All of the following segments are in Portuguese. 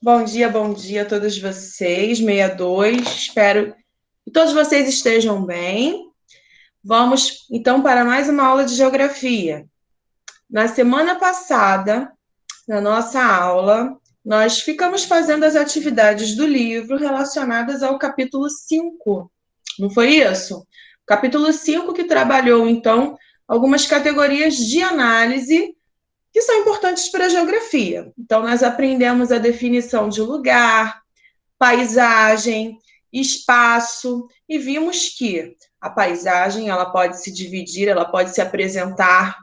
Bom dia a todos vocês, 62. Espero que todos vocês estejam bem. Vamos então para mais uma aula de geografia. Na semana passada, na nossa aula, nós ficamos fazendo as atividades do livro relacionadas ao capítulo 5. Não foi isso? O capítulo 5 que trabalhou então algumas categorias de análise que são importantes para a geografia. Então, nós aprendemos a definição de lugar, paisagem, espaço, e vimos que a paisagem ela pode se dividir, ela pode se apresentar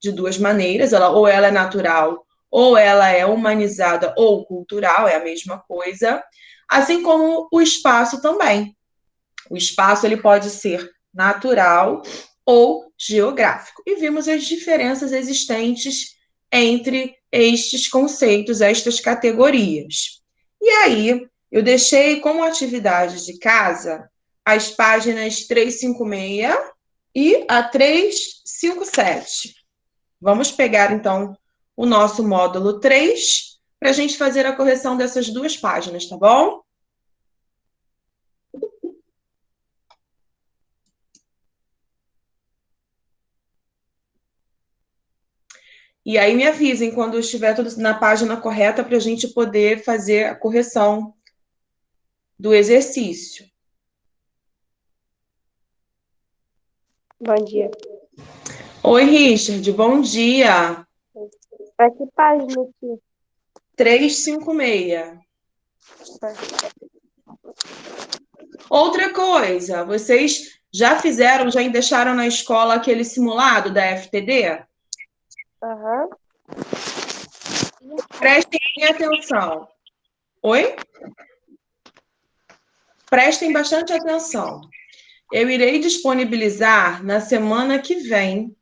de duas maneiras, ou ela é natural, ou ela é humanizada ou cultural, é a mesma coisa, assim como o espaço também. O espaço ele pode ser natural ou geográfico. E vimos as diferenças existentes entre estes conceitos, estas categorias. E aí, eu deixei como atividade de casa as páginas 356 e a 357. Vamos pegar, então, o nosso módulo 3 para a gente fazer a correção dessas duas páginas, tá bom? E aí me avisem quando estiver tudo na página correta para a gente poder fazer a correção do exercício. Bom dia. Oi, Richard, bom dia. Pra que página aqui? 356. Outra coisa, vocês já fizeram, já deixaram na escola aquele simulado da FTD? Aham. Prestem atenção. Oi? Prestem bastante atenção. Eu irei disponibilizar na semana que vem,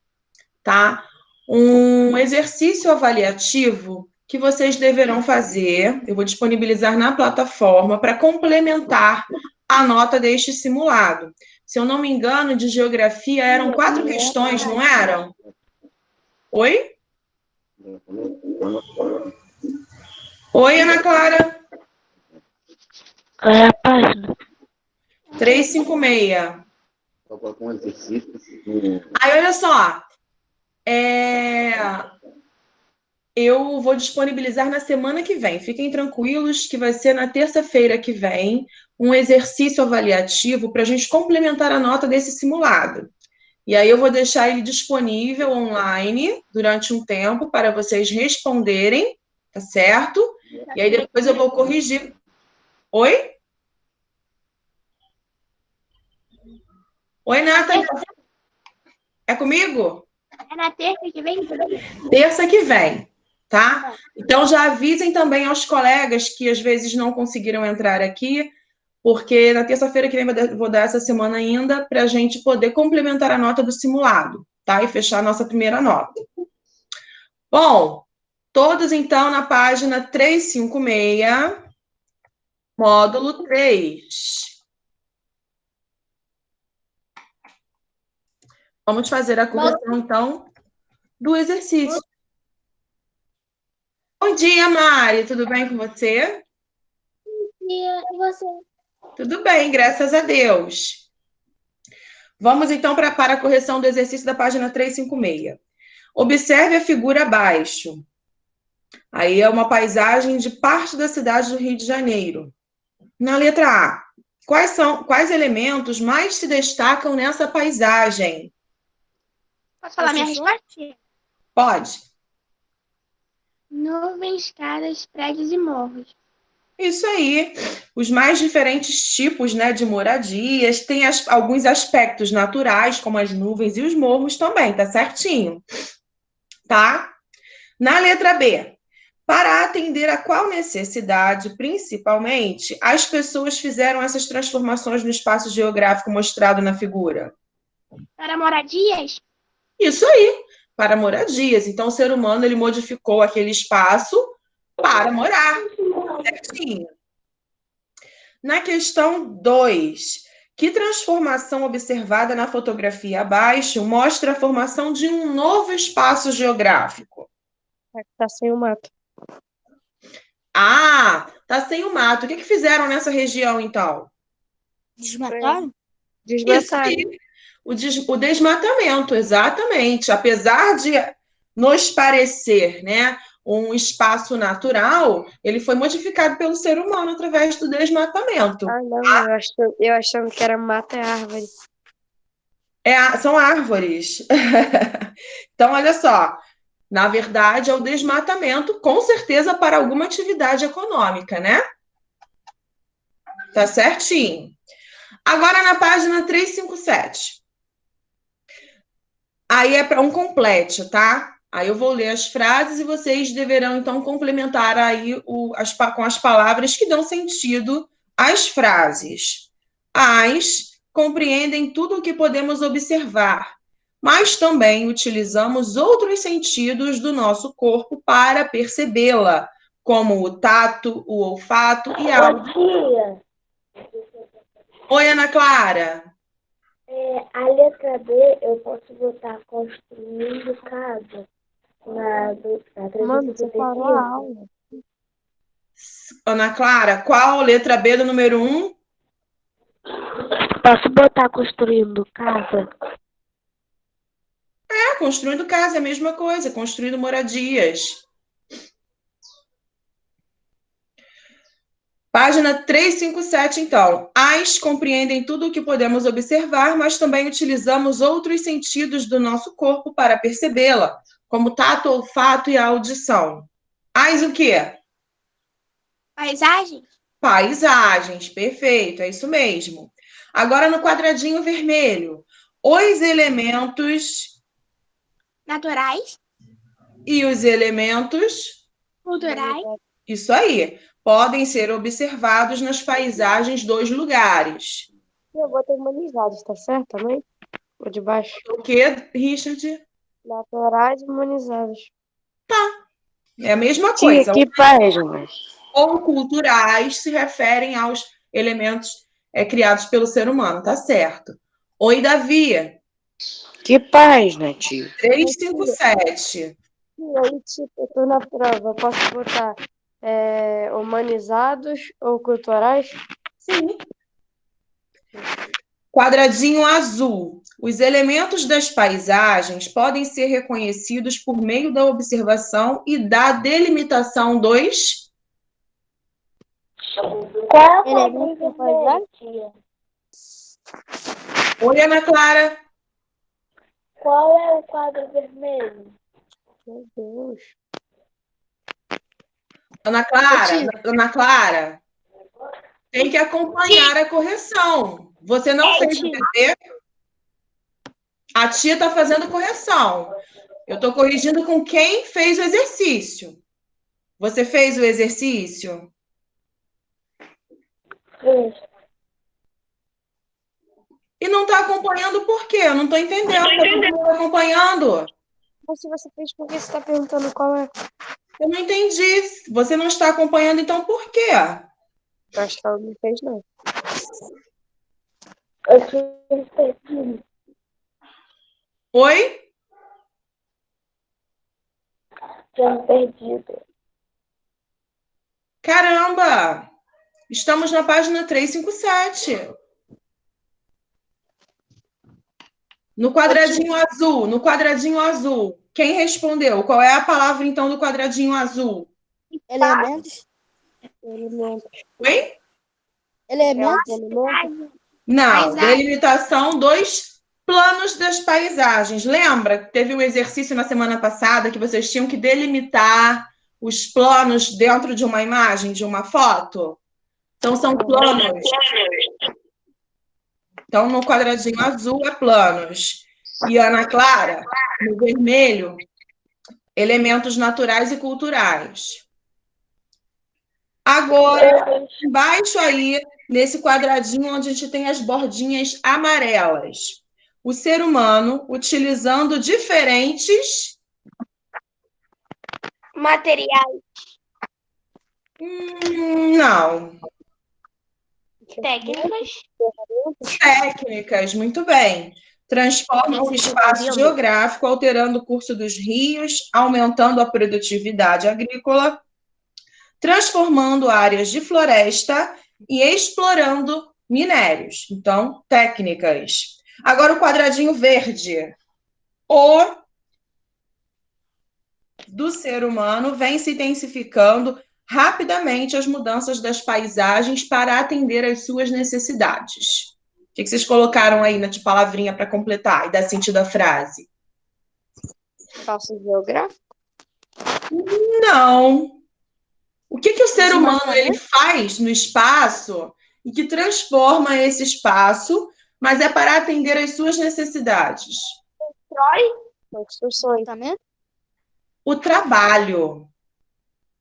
tá? Um exercício avaliativo que vocês deverão fazer. Eu vou disponibilizar na plataforma para complementar a nota deste simulado. Se eu não me engano, de geografia eram 4 questões, não eram? Oi? Oi, Ana Clara. Qual é a página? 356. Vou colocar um exercício. Aí, olha só. Eu vou disponibilizar na semana que vem. Fiquem tranquilos que vai ser na terça-feira que vem um exercício avaliativo para a gente complementar a nota desse simulado. E aí eu vou deixar ele disponível online durante um tempo para vocês responderem, tá certo? E aí depois eu vou corrigir. Oi? Oi, Nathalie. É comigo? É na terça que vem? Terça que vem, tá? Então já avisem também aos colegas que às vezes não conseguiram entrar aqui, porque na terça-feira que vem vou dar essa semana ainda para a gente poder complementar a nota do simulado, tá? E fechar a nossa primeira nota. Bom, todos então na página 356, módulo 3. Vamos fazer a correção, então, do exercício. Bom dia, Mari. Tudo bem com você? Bom dia. E você? Tudo bem, graças a Deus. Vamos, então, para a correção do exercício da página 356. Observe a figura abaixo. Aí é uma paisagem de parte da cidade do Rio de Janeiro. Na letra A, quais elementos mais se destacam nessa paisagem? Posso falar minha resposta? Pode. Nuvens, casas, prédios e morros. Isso aí. Os mais diferentes tipos, né, de moradias, tem alguns aspectos naturais, como as nuvens e os morros também, tá certinho. Tá? Na letra B, para atender a qual necessidade, principalmente, as pessoas fizeram essas transformações no espaço geográfico mostrado na figura? Para moradias? Isso aí, para moradias. Então, o ser humano ele modificou aquele espaço para morar, certinho. Na questão 2, que transformação observada na fotografia abaixo mostra a formação de um novo espaço geográfico? Tá sem o mato. Ah, tá sem o mato. O que fizeram nessa região, então? Desmataram? Isso Desmataram. aí. O desmatamento, exatamente. Apesar de nos parecer, né, um espaço natural, ele foi modificado pelo ser humano através do desmatamento. Ah, não, eu achava que era mata e árvore. São árvores. Então, olha só. Na verdade, é o desmatamento, com certeza, para alguma atividade econômica, né? Tá certinho. Agora, na página 357. Aí é para um complete, tá? Aí eu vou ler as frases e vocês deverão, então, complementar aí com as palavras que dão sentido às frases. As compreendem tudo o que podemos observar, mas também utilizamos outros sentidos do nosso corpo para percebê-la, como o tato, o olfato e a audição. Oi, Ana Clara. A letra B, eu posso botar construindo casa na Mano, você parou a aula. Ana Clara, qual letra B do número 1? Posso botar construindo casa? Construindo casa, é a mesma coisa, construindo moradias. Página 357, então. As compreendem tudo o que podemos observar, mas também utilizamos outros sentidos do nosso corpo para percebê-la, como tato, olfato e audição. As o quê? Paisagem? Paisagens, perfeito, é isso mesmo. Agora no quadradinho vermelho, os elementos Naturais? e os elementos, Culturais? isso aí, podem ser observados nas paisagens dos lugares. Eu botei imunizados, tá certo também? O de baixo. O que, Richard? Naturais imunizados. É a mesma Tia, coisa. que página? Ou culturais se referem aos elementos criados pelo ser humano, tá certo. Oi, Davi. Que página, tio? 357. E aí, tipo, eu tô na prova, eu posso botar humanizados ou culturais? Sim. Quadradinho azul. Os elementos das paisagens podem ser reconhecidos por meio da observação e da delimitação dos... Qual é o quadro vermelho, tia? Oi, Ana Clara. Qual é o quadro vermelho? Meu Deus. Ana Clara, tem que acompanhar a correção. Você não fez o dever? A tia está fazendo correção. Eu estou corrigindo com quem fez o exercício. Você fez o exercício? E não está acompanhando por quê? Eu não estou entendendo. Está todo mundo acompanhando? Mas se você fez, por que você está perguntando qual é? Eu não entendi. Você não está acompanhando, então por quê? Eu acho que ela não fez, não. Eu tinha perdido. Oi? Tinha perdido. Caramba! Estamos na página 357. No quadradinho azul. Quem respondeu? Qual é a palavra, então, do quadradinho azul? Elementos? Oi? Elementos? Não, Paisagem. delimitação dos planos das paisagens. Lembra que teve um exercício na semana passada que vocês tinham que delimitar os planos dentro de uma imagem, de uma foto? Então, são planos. Então, no quadradinho azul é planos. E Ana Clara, no vermelho, elementos naturais e culturais. Agora, embaixo aí, nesse quadradinho onde a gente tem as bordinhas amarelas. O ser humano utilizando diferentes... Materiais. Não. Técnicas. Muito bem. Transforma o espaço geográfico, alterando o curso dos rios, aumentando a produtividade agrícola, transformando áreas de floresta e explorando minérios. Então, técnicas. Agora o quadradinho verde. O do ser humano vem se intensificando rapidamente as mudanças das paisagens para atender às suas necessidades. O que vocês colocaram aí de palavrinha para completar e dar sentido à frase? Espaço geográfico? Não. O que o ser humano ele faz no espaço e que transforma esse espaço, mas é para atender às suas necessidades? Construções. O trabalho.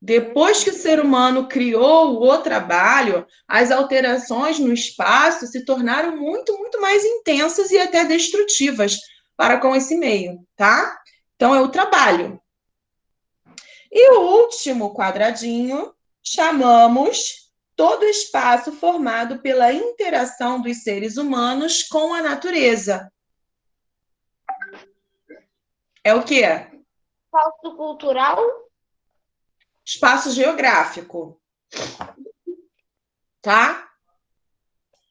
Depois que o ser humano criou o trabalho, as alterações no espaço se tornaram muito, muito mais intensas e até destrutivas para com esse meio, tá? Então, é o trabalho. E o último quadradinho, chamamos todo espaço formado pela interação dos seres humanos com a natureza. É o quê? Espaço cultural? Espaço geográfico. Tá?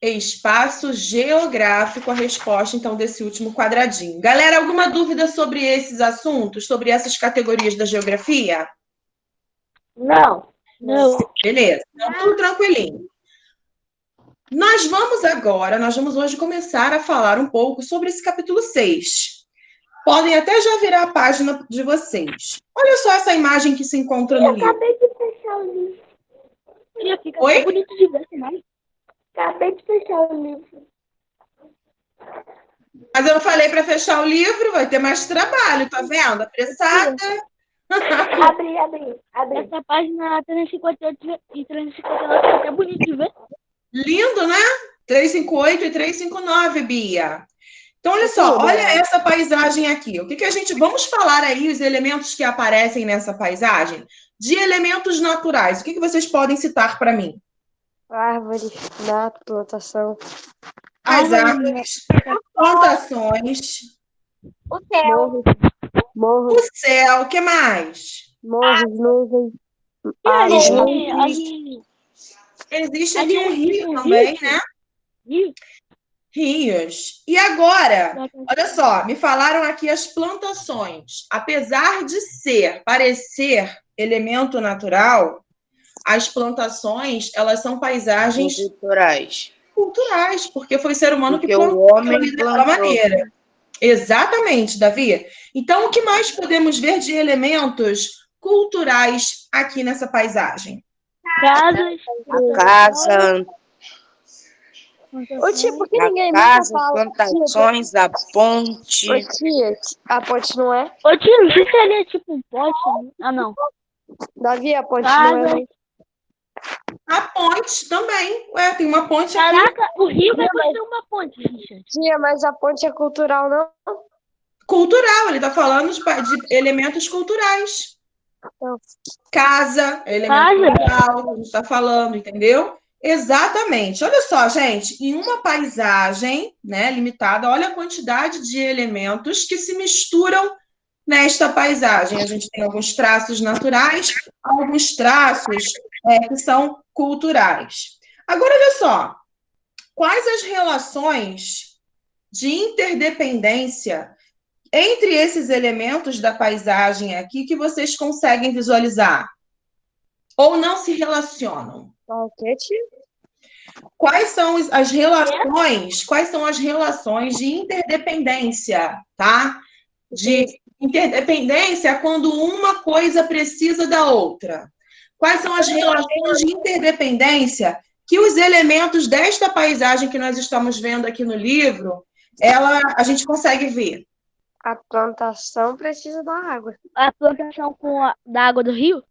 Espaço geográfico, a resposta, então, desse último quadradinho. Galera, alguma dúvida sobre esses assuntos, sobre essas categorias da geografia? Não. Beleza, então tudo tranquilinho. Nós vamos hoje começar a falar um pouco sobre esse capítulo 6. Podem até já virar a página de vocês. Olha só essa imagem que se encontra no livro. Acabei de fechar o livro. Oi? Bonito de ver, né? Acabei de fechar o livro. Mas eu não falei para fechar o livro, vai ter mais trabalho, tá vendo? Apressada. Abri. Essa página 358 e 359 é até bonito de ver. Lindo, né? 358 e 359, Bia. Então, olha só, olha essa paisagem aqui. O que a gente... Vamos falar aí os elementos que aparecem nessa paisagem? De elementos naturais. O que vocês podem citar para mim? Árvores, mato, plantação. As árvores, plantações, O céu. Morros, o céu, o que mais? nuvens. Ali, Existe ali aqui um rio um também, rio. né? Rio. Rios. E agora, olha só, me falaram aqui as plantações. Apesar de parecer elemento natural, as plantações, elas são paisagens culturais, porque foi o ser humano que plantou daquela maneira. Exatamente, Davi. Então, o que mais podemos ver de elementos culturais aqui nessa paisagem? Casa, Ô, tia, por que ninguém casa, nunca fala? plantações, a ponte. Ô, tia, a ponte não é? Ô, tio, não sei se ali é tipo um poste. Né? Ah, não. Davi, a ponte não é? Casa. A ponte também. Ué, tem uma ponte aqui. Caraca, o rio vai fazer uma ponte, Richard. Tia, mas a ponte é cultural, não? Cultural, ele está falando de elementos culturais. Não. Casa, elemento cultural, a gente está falando, entendeu? Exatamente. Olha só, gente, em uma paisagem, né, limitada, olha a quantidade de elementos que se misturam nesta paisagem. A gente tem alguns traços naturais, alguns traços que são culturais. Agora, olha só, quais as relações de interdependência entre esses elementos da paisagem aqui que vocês conseguem visualizar? Ou não se relacionam? Quais são as relações de interdependência, tá? De interdependência quando uma coisa precisa da outra. Quais são as relações de interdependência que os elementos desta paisagem que nós estamos vendo aqui no livro, a gente consegue ver? A plantação precisa da água. A plantação da água do rio?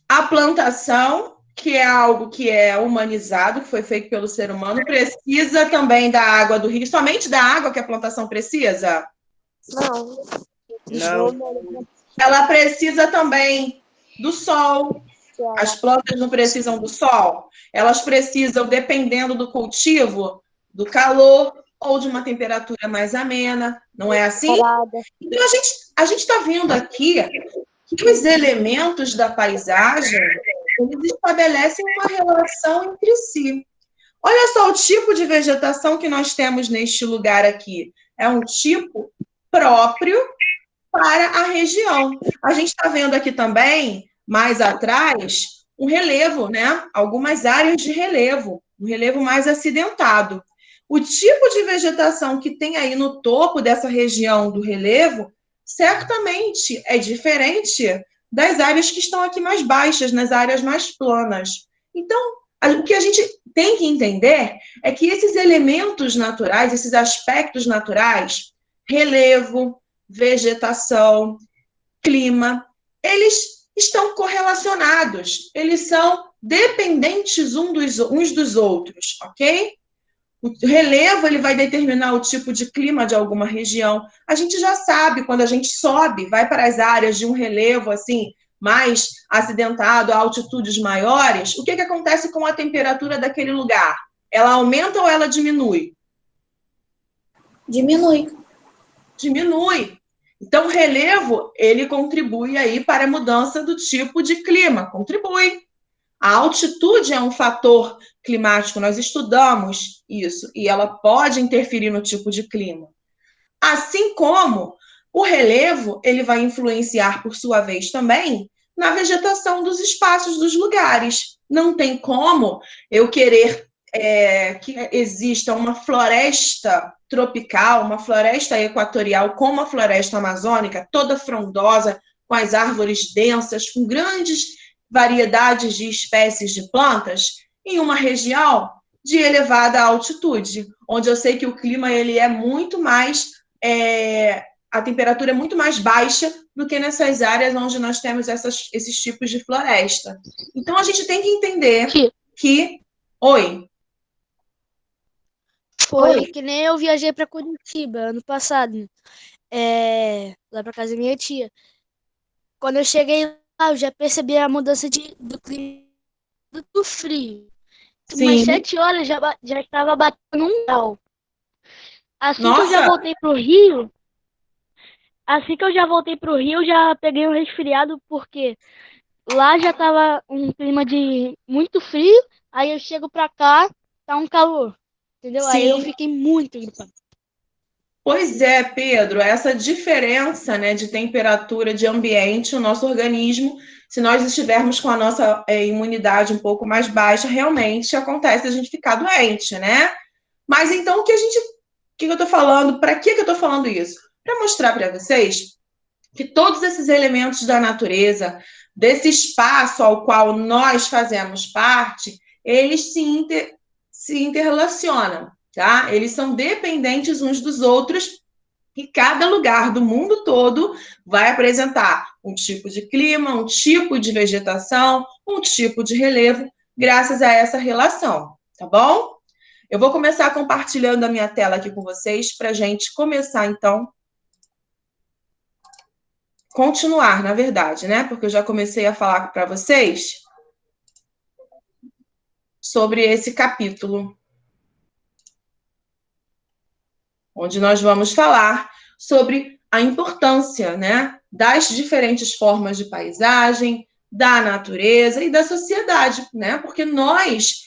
A plantação, que é algo que é humanizado, que foi feito pelo ser humano, precisa também da água do rio. Somente da água que a plantação precisa? Não. Ela precisa também do sol. As plantas não precisam do sol. Elas precisam, dependendo do cultivo, do calor ou de uma temperatura mais amena. Não é assim? Então, a gente está vendo aqui que os elementos da paisagem, eles estabelecem uma relação entre si. Olha só o tipo de vegetação que nós temos neste lugar aqui. É um tipo próprio para a região. A gente está vendo aqui também, mais atrás, um relevo, né? Algumas áreas de relevo, um relevo mais acidentado. O tipo de vegetação que tem aí no topo dessa região do relevo, certamente é diferente das áreas que estão aqui mais baixas, nas áreas mais planas. Então, o que a gente tem que entender é que esses elementos naturais, esses aspectos naturais, relevo, vegetação, clima, eles estão correlacionados, eles são dependentes uns dos outros, ok? O relevo ele vai determinar o tipo de clima de alguma região. A gente já sabe, quando a gente sobe, vai para as áreas de um relevo assim mais acidentado, a altitudes maiores, o que acontece com a temperatura daquele lugar? Ela aumenta ou ela diminui? Diminui. Diminui. Então, o relevo, ele contribui aí para a mudança do tipo de clima, contribui. A altitude é um fator climático, nós estudamos isso, e ela pode interferir no tipo de clima. Assim como o relevo, ele vai influenciar, por sua vez, também na vegetação dos espaços, dos lugares. Não tem como eu querer que exista uma floresta tropical, uma floresta equatorial, como a floresta amazônica, toda frondosa, com as árvores densas, com grandes variedades de espécies de plantas, em uma região de elevada altitude, onde eu sei que o clima ele é muito mais, a temperatura é muito mais baixa do que nessas áreas onde nós temos esses tipos de floresta. Então, a gente tem que entender que... Oi? Foi que nem eu viajei para Curitiba ano passado, lá para casa da minha tia. Quando eu cheguei lá, eu já percebi a mudança do clima do frio. Umas Sim. 7 horas já estava batendo 1 grau. Assim que eu Nossa! já voltei pro Rio, eu já peguei um resfriado, porque lá já tava um clima de muito frio, aí eu chego pra cá, tá um calor, entendeu? Aí eu Sim. fiquei muito gripada. Pois é, Pedro, essa diferença, né, de temperatura, de ambiente, o nosso organismo, se nós estivermos com a nossa imunidade um pouco mais baixa, realmente acontece a gente ficar doente, né? Mas então, o que eu tô falando? Para que eu tô falando isso? Para mostrar para vocês que todos esses elementos da natureza, desse espaço ao qual nós fazemos parte, eles se interrelacionam, tá? Eles são dependentes uns dos outros e cada lugar do mundo todo vai apresentar um tipo de clima, um tipo de vegetação, um tipo de relevo, graças a essa relação, tá bom? Eu vou começar compartilhando a minha tela aqui com vocês para a gente começar, então, continuar, na verdade, né? Porque eu já comecei a falar para vocês sobre esse capítulo, onde nós vamos falar sobre a importância, né, das diferentes formas de paisagem, da natureza e da sociedade, né? Porque nós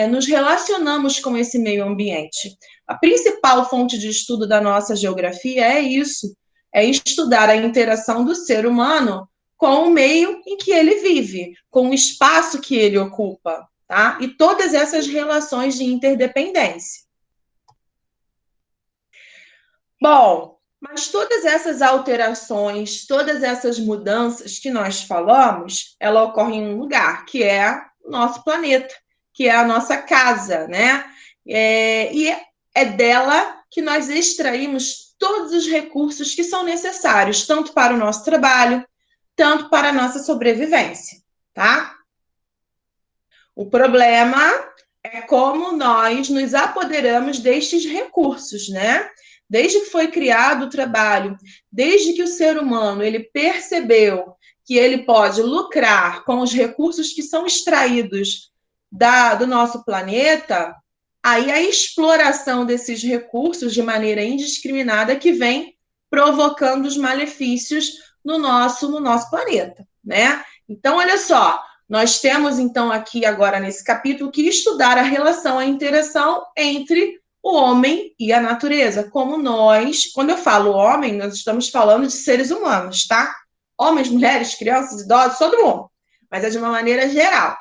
nos relacionamos com esse meio ambiente. A principal fonte de estudo da nossa geografia é isso, é estudar a interação do ser humano com o meio em que ele vive, com o espaço que ele ocupa, tá? E todas essas relações de interdependência. Bom, mas todas essas alterações, todas essas mudanças que nós falamos, ela ocorre em um lugar, que é o nosso planeta, que é a nossa casa, né? E é dela que nós extraímos todos os recursos que são necessários, tanto para o nosso trabalho, tanto para a nossa sobrevivência, tá? O problema é como nós nos apoderamos destes recursos, né? Desde que foi criado o trabalho, desde que o ser humano ele percebeu que ele pode lucrar com os recursos que são extraídos do nosso planeta, aí a exploração desses recursos de maneira indiscriminada que vem provocando os malefícios no nosso planeta, né? Então, olha só, Nós temos, então, aqui agora nesse capítulo, que estudar a relação, a interação entre o homem e a natureza. Como nós, quando eu falo homem, nós estamos falando de seres humanos, tá? Homens, mulheres, crianças, idosos, todo mundo. Mas é de uma maneira geral.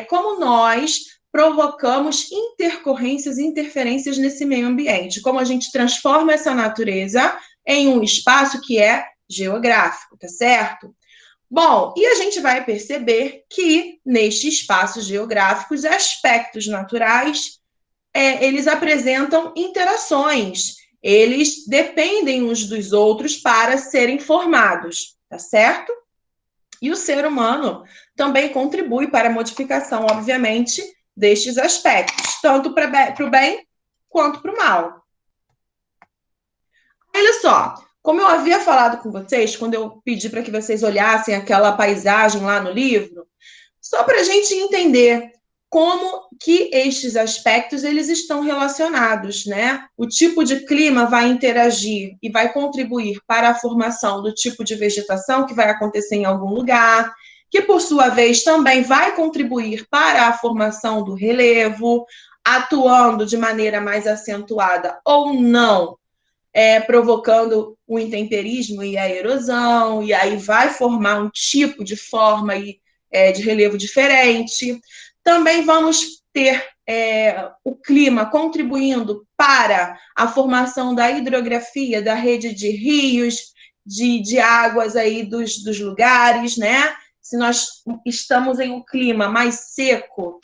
Como nós provocamos intercorrências e interferências nesse meio ambiente. Como a gente transforma essa natureza em um espaço que é geográfico, tá certo? Bom, e a gente vai perceber que, nestes espaços geográficos, aspectos naturais, eles apresentam interações, eles dependem uns dos outros para serem formados, tá certo? E o ser humano também contribui para a modificação, obviamente, destes aspectos, tanto para o bem quanto para o mal. Olha só, como eu havia falado com vocês, quando eu pedi para que vocês olhassem aquela paisagem lá no livro, só para a gente entender como que estes aspectos eles estão relacionados, né? O tipo de clima vai interagir e vai contribuir para a formação do tipo de vegetação que vai acontecer em algum lugar, que por sua vez também vai contribuir para a formação do relevo, atuando de maneira mais acentuada ou não, provocando o intemperismo e a erosão, e aí vai formar um tipo de forma de relevo diferente. Também vamos ter o clima contribuindo para a formação da hidrografia, da rede de rios, de águas aí dos lugares, né? Se nós estamos em um clima mais seco,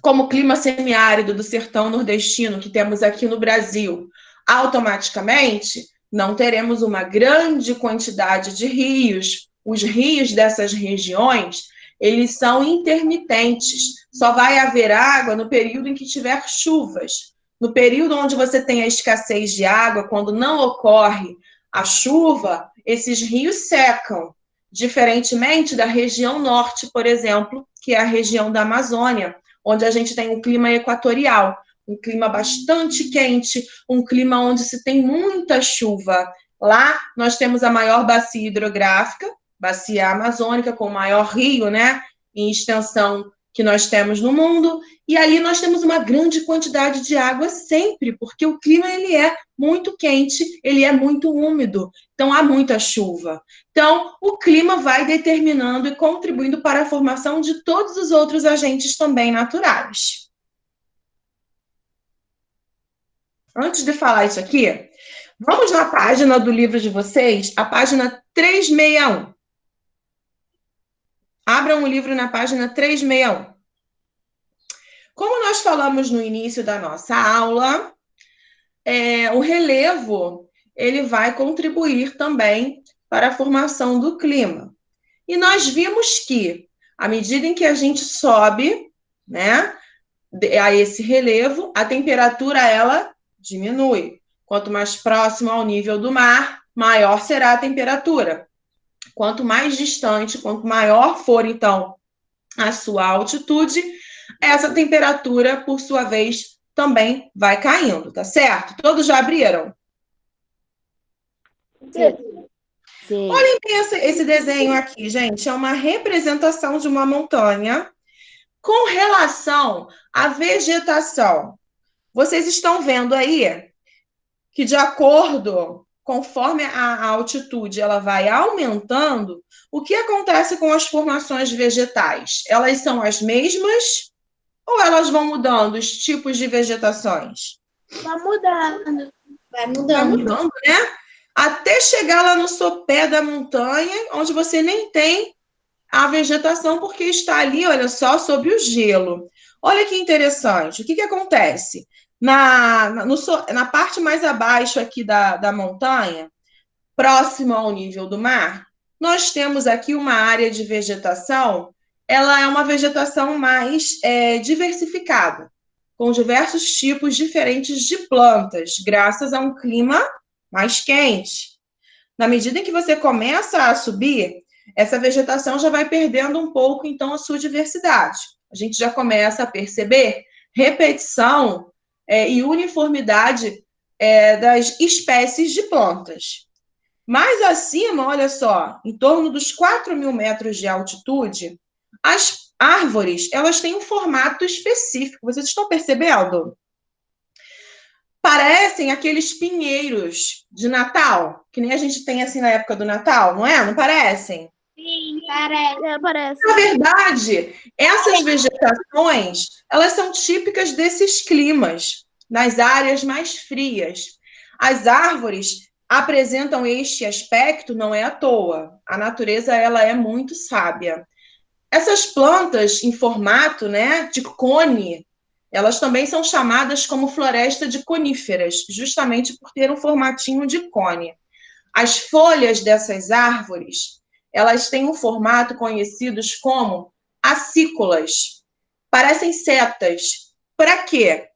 como o clima semiárido do sertão nordestino que temos aqui no Brasil, automaticamente não teremos uma grande quantidade de rios. Os rios dessas regiões, eles são intermitentes. Só vai haver água no período em que tiver chuvas. No período onde você tem a escassez de água, quando não ocorre a chuva, esses rios secam. Diferentemente da região norte, por exemplo, que é a região da Amazônia, onde a gente tem um clima equatorial, um clima bastante quente, um clima onde se tem muita chuva. Lá nós temos a maior bacia hidrográfica, bacia amazônica, com o maior rio, né, em extensão que nós temos no mundo, e ali nós temos uma grande quantidade de água sempre, porque o clima ele é muito quente, ele é muito úmido, então há muita chuva. Então, o clima vai determinando e contribuindo para a formação de todos os outros agentes também naturais. Antes de falar isso aqui, vamos na página do livro de vocês, a página 361. Abram o livro na página 361. Como nós falamos no início da nossa aula, o relevo ele vai contribuir também para a formação do clima. E nós vimos que, à medida em que a gente sobe, né, a esse relevo, a temperatura ela diminui. Quanto mais próximo ao nível do mar, maior será a temperatura. Quanto mais distante, quanto maior for, então, a sua altitude, essa temperatura, por sua vez, também vai caindo, tá certo? Todos já abriram? Sim. Sim. Olhem bem esse desenho aqui, gente. É uma representação de uma montanha com relação à vegetação. Vocês estão vendo aí que, de acordo, conforme a altitude ela vai aumentando, o que acontece com as formações vegetais? Elas são as mesmas ou elas vão mudando os tipos de vegetações? Vai mudando. Vai Vai mudando. mudando, né? Até chegar lá no sopé da montanha, onde você nem tem a vegetação, porque está ali, olha só, sobre o gelo. Olha que interessante. O que acontece? Na parte mais abaixo aqui da montanha, próximo ao nível do mar, nós temos aqui uma área de vegetação, ela é uma vegetação mais diversificada, com diversos tipos diferentes de plantas, graças a um clima mais quente. Na medida em que você começa a subir, essa vegetação já vai perdendo um pouco, então, a sua diversidade. A gente já começa a perceber repetição e uniformidade das espécies de plantas. Mais acima, olha só, em torno dos 4.000 metros de altitude, As árvores, elas têm um formato específico. Vocês estão percebendo? Parecem aqueles pinheiros de Natal, que nem a gente tem assim na época do Natal, não é? Não parecem? Sim, parece. Parece. Na verdade, essas vegetações, elas são típicas desses climas, nas áreas mais frias. As árvores apresentam este aspecto não é à toa. A natureza, ela é muito sábia. Essas plantas em formato, né, de cone, elas também são chamadas como floresta de coníferas, justamente por ter um formatinho de cone. As folhas dessas árvores, elas têm um formato conhecidos como acículas. Parecem setas. Para quê?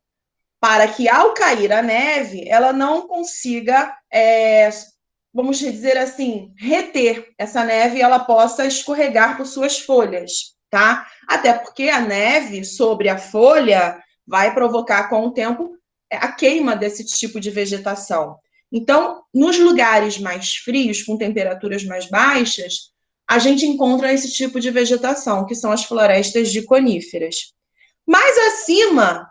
Para que, ao cair a neve, ela não consiga, vamos dizer assim, reter essa neve e ela possa escorregar por suas folhas, tá? Até porque a neve sobre a folha vai provocar, com o tempo, a queima desse tipo de vegetação. Então, nos lugares mais frios, com temperaturas mais baixas, a gente encontra esse tipo de vegetação, que são as florestas de coníferas. Mais acima,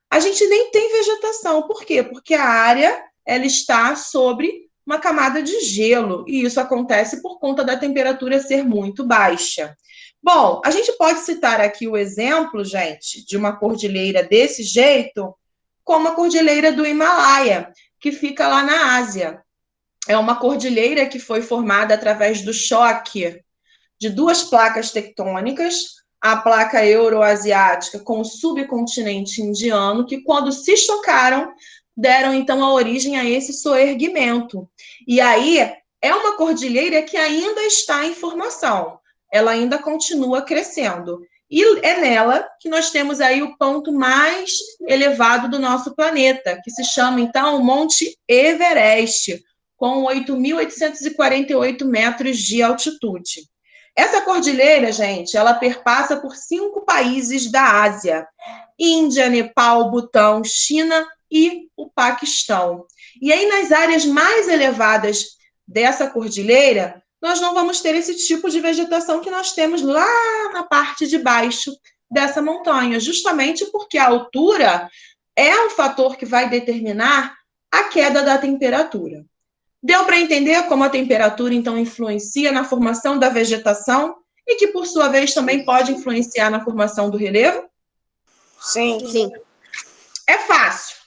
a gente nem tem vegetação. Por quê? Porque a área ela está sobre uma camada de gelo, e isso acontece por conta da temperatura ser muito baixa. Bom, a gente pode citar aqui o exemplo, gente, de uma cordilheira desse jeito, como a cordilheira do Himalaia, que fica lá na Ásia. É uma cordilheira que foi formada através do choque de duas placas tectônicas, a placa euroasiática com o subcontinente indiano, que quando se chocaram, deram então a origem a esse soerguimento. E aí é uma cordilheira que ainda está em formação, ela ainda continua crescendo. E é nela que nós temos aí o ponto mais elevado do nosso planeta, que se chama, então, o Monte Everest, com 8.848 metros de altitude. Essa cordilheira, gente, ela perpassa por 5 países da Ásia: Índia, Nepal, Butão, China e o Paquistão. E aí, nas áreas mais elevadas dessa cordilheira, nós não vamos ter esse tipo de vegetação que nós temos lá na parte de baixo dessa montanha, justamente porque a altura é um fator que vai determinar a queda da temperatura. Deu para entender como a temperatura, então, influencia na formação da vegetação e que, por sua vez, também pode influenciar na formação do relevo? Sim. É fácil.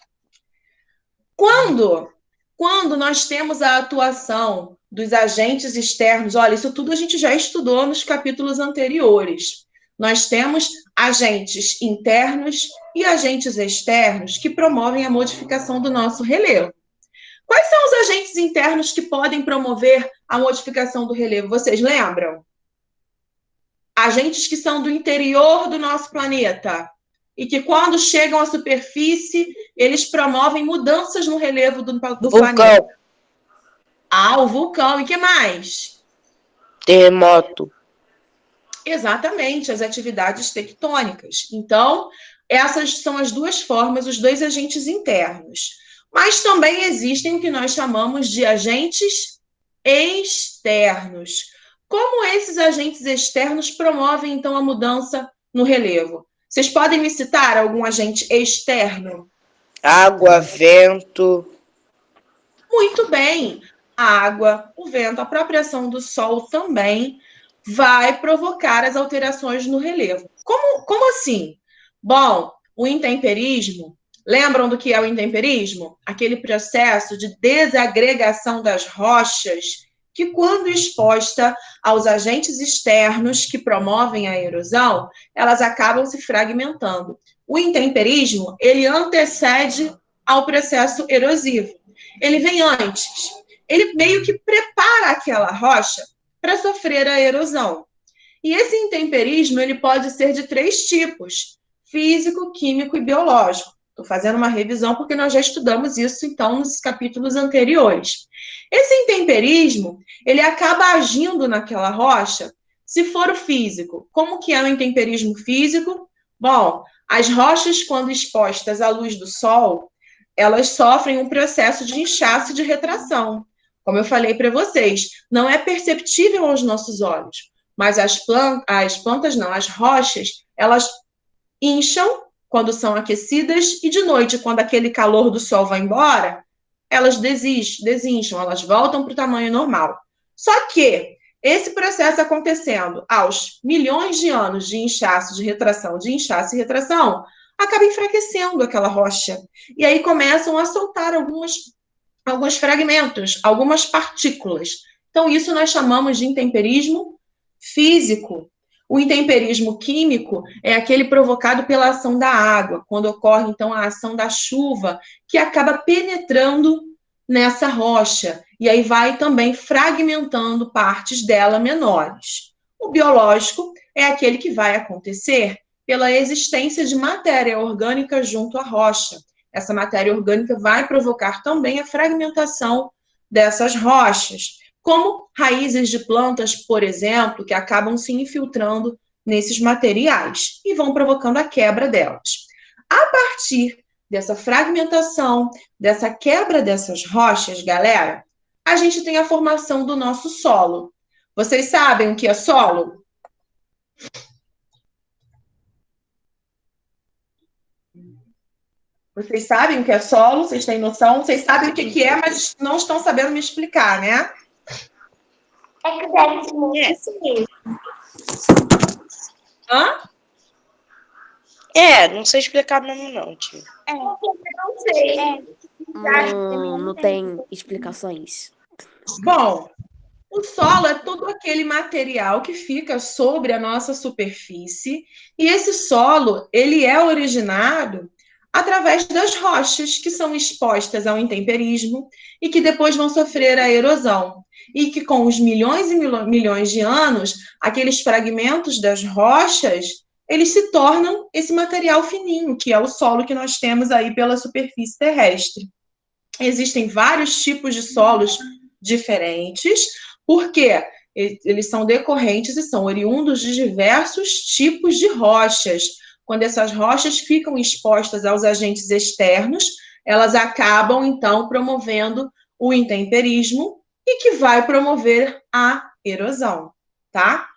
Quando nós temos a atuação dos agentes externos, olha, isso tudo a gente já estudou nos capítulos anteriores. Nós temos agentes internos e agentes externos que promovem a modificação do nosso relevo. Quais são os agentes internos que podem promover a modificação do relevo? Vocês lembram? Agentes que são do interior do nosso planeta e que, quando chegam à superfície, eles promovem mudanças no relevo do planeta. O vulcão. E que mais? Terremoto. Exatamente, as atividades tectônicas. Então, essas são as duas formas, os dois agentes internos. Mas também existem o que nós chamamos de agentes externos. Como esses agentes externos promovem, então, a mudança no relevo? Vocês podem me citar algum agente externo? Água, vento. Muito bem. A água, o vento, a própria ação do sol também vai provocar as alterações no relevo. Como assim? Bom, o intemperismo, lembram do que é o intemperismo? Aquele processo de desagregação das rochas que, quando exposta aos agentes externos que promovem a erosão, elas acabam se fragmentando. O intemperismo, ele antecede ao processo erosivo. Ele vem antes. Ele meio que prepara aquela rocha para sofrer a erosão. E esse intemperismo, ele pode ser de 3 tipos: físico, químico e biológico. Estou fazendo uma revisão porque nós já estudamos isso, então, nos capítulos anteriores. Esse intemperismo, ele acaba agindo naquela rocha, se for o físico. Como que é o intemperismo físico? Bom, as rochas, quando expostas à luz do sol, elas sofrem um processo de inchaço e de retração. Como eu falei para vocês, não é perceptível aos nossos olhos. mas as plantas não, as rochas, elas incham quando são aquecidas e de noite, quando aquele calor do sol vai embora, elas desincham, elas voltam para o tamanho normal. Só que esse processo acontecendo aos milhões de anos de inchaço, de inchaço e retração, acaba enfraquecendo aquela rocha. E aí começam a soltar alguns fragmentos, algumas partículas. Então, isso nós chamamos de intemperismo físico. O intemperismo químico é aquele provocado pela ação da água, quando ocorre, então, a ação da chuva, que acaba penetrando nessa rocha, e aí vai também fragmentando partes dela menores. O biológico é aquele que vai acontecer pela existência de matéria orgânica junto à rocha. Essa matéria orgânica vai provocar também a fragmentação dessas rochas, como raízes de plantas, por exemplo, que acabam se infiltrando nesses materiais e vão provocando a quebra delas. A partir dessa fragmentação, dessa quebra dessas rochas, galera, a gente tem a formação do nosso solo. Vocês sabem o que é solo? Vocês sabem o que é solo? Vocês têm noção? Vocês sabem o que é, mas não estão sabendo me explicar, né? É que deve ser isso mesmo. Hã? Não sei explicar mesmo não, tio. Eu não sei. Não tem explicações. Bom, o solo é todo aquele material que fica sobre a nossa superfície, e esse solo, ele é originado através das rochas que são expostas ao intemperismo e que depois vão sofrer a erosão. E que com os milhões e milhões de anos, aqueles fragmentos das rochas, eles se tornam esse material fininho, que é o solo que nós temos aí pela superfície terrestre. Existem vários tipos de solos diferentes, porque eles são decorrentes e são oriundos de diversos tipos de rochas. Quando essas rochas ficam expostas aos agentes externos, elas acabam, então, promovendo o intemperismo e que vai promover a erosão, tá?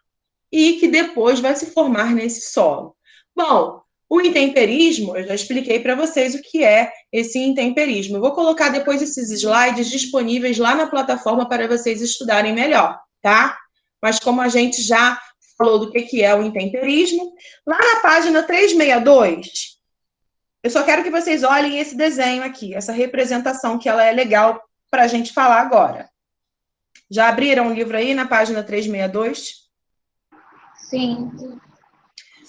E que depois vai se formar nesse solo. Bom, o intemperismo, eu já expliquei para vocês o que é esse intemperismo. Eu vou colocar depois esses slides disponíveis lá na plataforma para vocês estudarem melhor, tá? Mas como a gente já falou do que é o intemperismo, lá na página 362, eu só quero que vocês olhem esse desenho aqui, essa representação, que ela é legal para a gente falar agora. Já abriram o livro aí na página 362? Sim.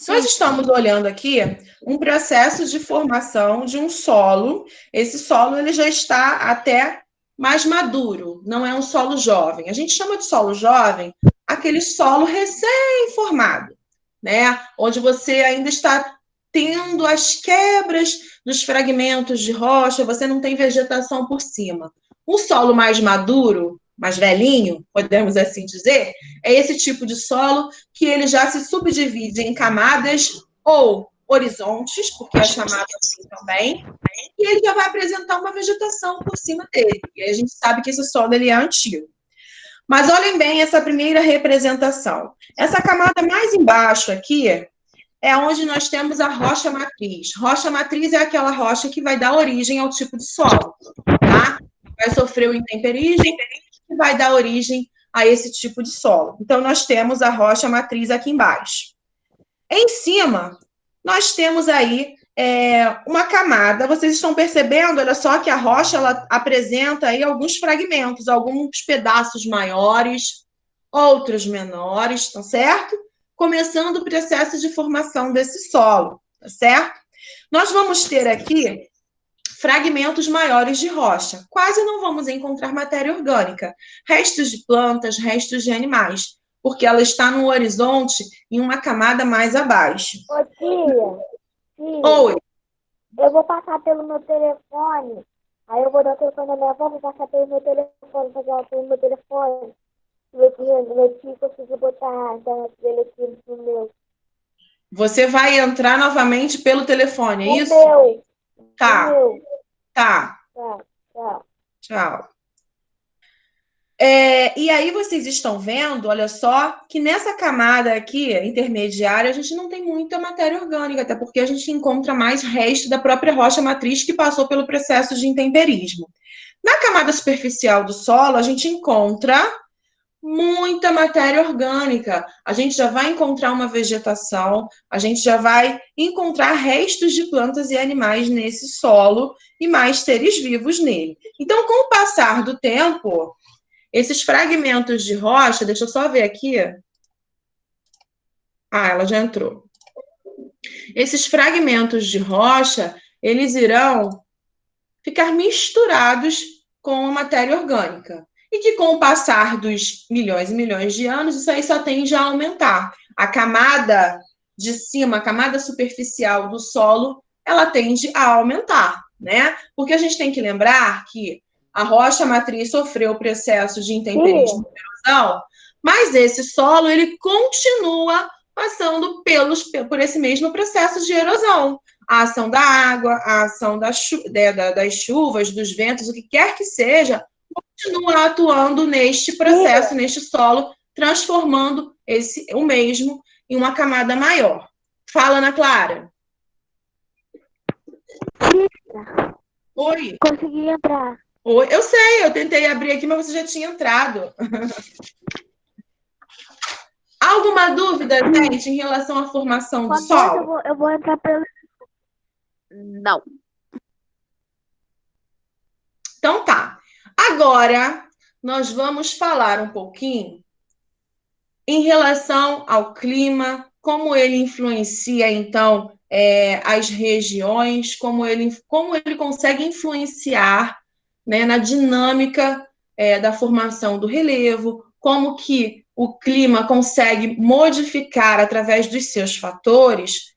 Nós estamos olhando aqui um processo de formação de um solo. Esse solo ele já está até mais maduro, não é um solo jovem. A gente chama de solo jovem aquele solo recém-formado, né? Onde você ainda está tendo as quebras dos fragmentos de rocha, você não tem vegetação por cima. Um solo mais maduro, mais velhinho, podemos assim dizer, é esse tipo de solo que ele já se subdivide em camadas ou horizontes, porque é chamado assim também, e ele já vai apresentar uma vegetação por cima dele. E a gente sabe que esse solo ele é antigo. Mas olhem bem essa primeira representação. Essa camada mais embaixo aqui é onde nós temos a rocha matriz. Rocha matriz é aquela rocha que vai dar origem ao tipo de solo, tá? Vai sofrer o intemperismo e vai dar origem a esse tipo de solo. Então, nós temos a rocha matriz aqui embaixo. Em cima, nós temos aí uma camada. Vocês estão percebendo, olha só, que a rocha ela apresenta aí alguns fragmentos, alguns pedaços maiores, outros menores, tá certo? Começando o processo de formação desse solo, tá certo? Nós vamos ter aqui fragmentos maiores de rocha. Quase não vamos encontrar matéria orgânica, restos de plantas, restos de animais, porque ela está no horizonte em uma camada mais abaixo. Ô, tia, Oi. eu vou passar pelo meu telefone, aí eu vou dar o telefone da minha avó, vou passar pelo meu telefone, fazer ela pelo meu telefone. Meu tio conseguiu botar a internet dele aqui no meu. Você vai entrar novamente pelo telefone, é isso? Meu. Tá. Meu. Tá. Tá. Tchau. E aí vocês estão vendo, olha só, que nessa camada aqui, intermediária, a gente não tem muita matéria orgânica, até porque a gente encontra mais resto da própria rocha matriz que passou pelo processo de intemperismo. Na camada superficial do solo, a gente encontra muita matéria orgânica. A gente já vai encontrar uma vegetação, a gente já vai encontrar restos de plantas e animais nesse solo e mais seres vivos nele. Então, com o passar do tempo, esses fragmentos de rocha, deixa eu só ver aqui. Ela já entrou. Esses fragmentos de rocha, eles irão ficar misturados com a matéria orgânica. E que com o passar dos milhões e milhões de anos, isso aí só tende a aumentar. A camada de cima, a camada superficial do solo, ela tende a aumentar, né? Porque a gente tem que lembrar que a rocha matriz sofreu o processo de intemperismo e erosão, mas esse solo, ele continua passando por esse mesmo processo de erosão. A ação da água, a ação das chuvas, dos ventos, o que quer que seja, continua atuando neste processo, neste solo, transformando o mesmo em uma camada maior. Fala, Ana Clara. Oi. Consegui entrar. Oi. Eu sei, eu tentei abrir aqui, mas você já tinha entrado. Alguma dúvida, gente, em relação à formação do solo? Eu vou entrar pelo... Não. Então tá. Agora, nós vamos falar um pouquinho em relação ao clima, como ele influencia, então, as regiões, como ele consegue influenciar, né, na dinâmica da formação do relevo, como que o clima consegue modificar, através dos seus fatores,